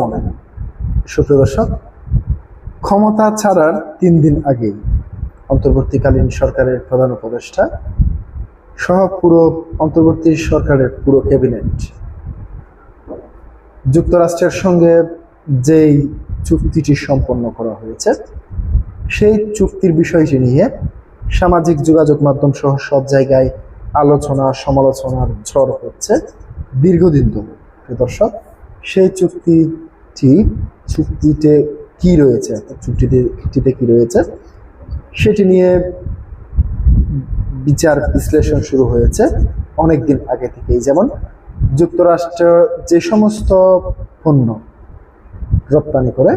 আমলে। সুপ্রিয় দর্শক, ক্ষমতা ছাড়ার 3 দিন আগেই অন্তর্বর্তীকালীন সরকারের প্রধান উপদেষ্টা সহ পুরো অন্তর্বর্তী সরকারের পুরো ক্যাবিনেট যুক্তরাষ্ট্রের সঙ্গে যেই চুক্তিটি সম্পন্ন করা হয়েছে সেই চুক্তির বিষয়টি নিয়ে সামাজিক যোগাযোগ মাধ্যম সহ সব জায়গায় আলোচনা সমালোচনার ঝড় হচ্ছে দীর্ঘদিন ধরে। দর্শক, সেই চুক্তিতে কি রয়েছে, চুক্তিতে কি রয়েছে সেটি নিয়ে বিচার বিশ্লেষণ শুরু হয়েছে অনেক দিন আগে থেকেই। যেমন যুক্তরাষ্ট্র যে সমস্ত পণ্য রপ্তানি করে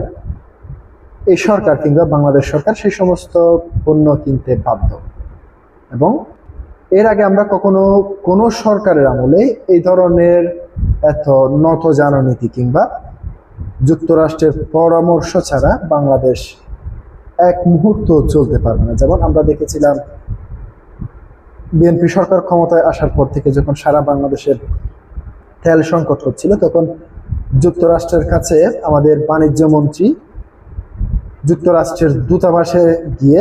এই সরকার কিংবা বাংলাদেশ সরকার সেই সমস্ত পণ্য কিনতে বাধ্য, এবং এর আগে আমরা কখনো কোনো সরকারের আমলে এই ধরনের এত নত জাননীতি কিংবা যুক্তরাষ্ট্রের পরামর্শ ছাড়া বাংলাদেশ এক মুহূর্ত চলতে পারবে না। যেমন আমরা দেখেছিলাম বিএনপি সরকার ক্ষমতায় আসার পর থেকে যখন সারা বাংলাদেশের তেল সংকট হচ্ছিল, তখন যুক্তরাষ্ট্রের কাছে আমাদের বাণিজ্য মন্ত্রী যুক্তরাষ্ট্রের দূতাবাসে গিয়ে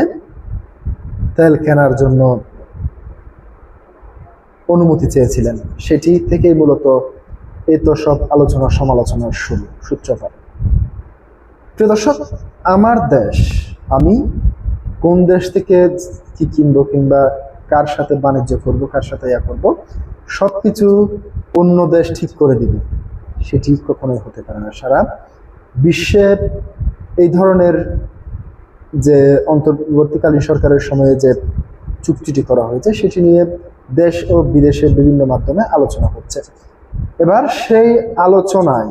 তেল কেনার জন্য অনুমতি চেয়েছিলেন। সেটি থেকেই মূলত এই তো সব আলোচনা সমালোচনার সূত্রপাত। প্রিয় দর্শক, আমার দেশ, আমি কোন দেশ থেকে কি কিনবো কিংবা কার সাথে বাণিজ্য করব, কার সাথে করব, সবকিছু অন্য দেশ ঠিক করে দিবে, সেটি কখনোই হতে পারে না। সারা বিশ্বে এই ধরনের যে অন্তর্বর্তীকালীন সরকারের সময়ে যে চুক্তিটি করা হয়েছে সেটি নিয়ে দেশ ও বিদেশের বিভিন্ন মাধ্যমে আলোচনা হচ্ছে। এবার সেই আলোচনায়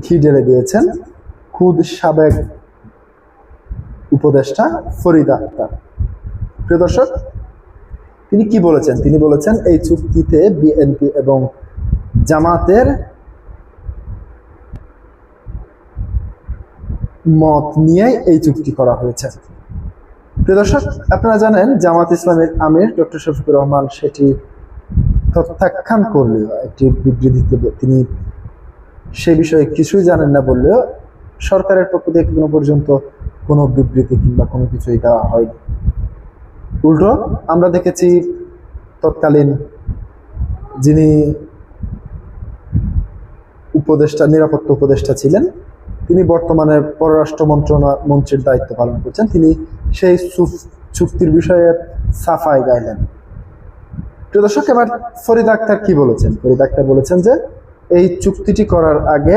ঘি ঢেলে দিয়েছেন খুদ সাবেক উপদেষ্টা ফরিদ আক্তার। প্রিয় দর্শক, তিনি কি বলেছেন? তিনি বলেছেন এই চুক্তিতে বিএনপি এবং জামাতের মত নিয়ে এই চুক্তি করা হয়েছে। প্রিয় দর্শক, আপনারা জানেন জামাত ইসলামের আমির ডক্টর শফিকুর রহমান সেটি প্রত্যাখ্যান করলেও, একটি বিবৃতিতে তিনি সে বিষয়ে কিছুই জানেন না বললেও সরকারের পক্ষ থেকে এখনো পর্যন্ত কোনো বিবৃতি কিংবা কোনো কিছুই দেওয়া হয়নি। উল্টো আমরা দেখেছি তৎকালীন যিনি নিরাপত্তা উপদেষ্টা ছিলেন, তিনি বর্তমানে পররাষ্ট্র মন্ত্রীর দায়িত্ব পালন করছেন, তিনি সেই চুক্তির বিষয়ে সাফাই গাইলেন। প্রিয় দর্শক, এবার ফরিদ আক্তার কি বলেছেন? ফরিদ আক্তার বলেছেন যে এই চুক্তিটি করার আগে